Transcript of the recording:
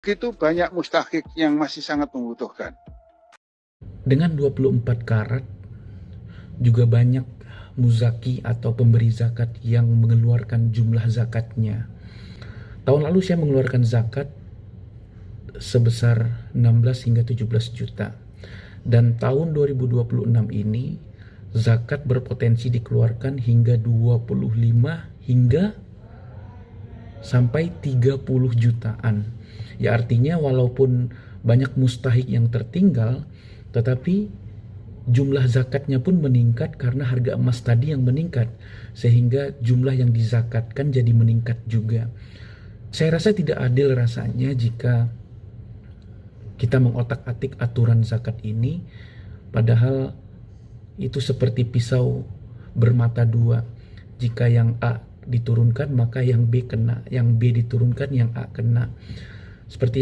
Itu banyak mustahik yang masih sangat membutuhkan. Dengan 24 karat, juga banyak muzaki atau pemberi zakat yang mengeluarkan jumlah zakatnya. Tahun lalu saya mengeluarkan zakat sebesar 16 hingga 17 juta. Dan tahun 2026 ini zakat berpotensi dikeluarkan hingga 25 hingga sampai 30 jutaan. Ya artinya walaupun banyak mustahik yang tertinggal, tetapi jumlah zakatnya pun meningkat karena harga emas tadi yang meningkat, sehingga jumlah yang dizakatkan jadi meningkat juga. Saya rasa tidak adil rasanya jika kita mengotak-atik aturan zakat ini, padahal itu seperti pisau bermata dua. Jika yang A diturunkan, maka yang B kena. Yang B diturunkan, yang A kena. Seperti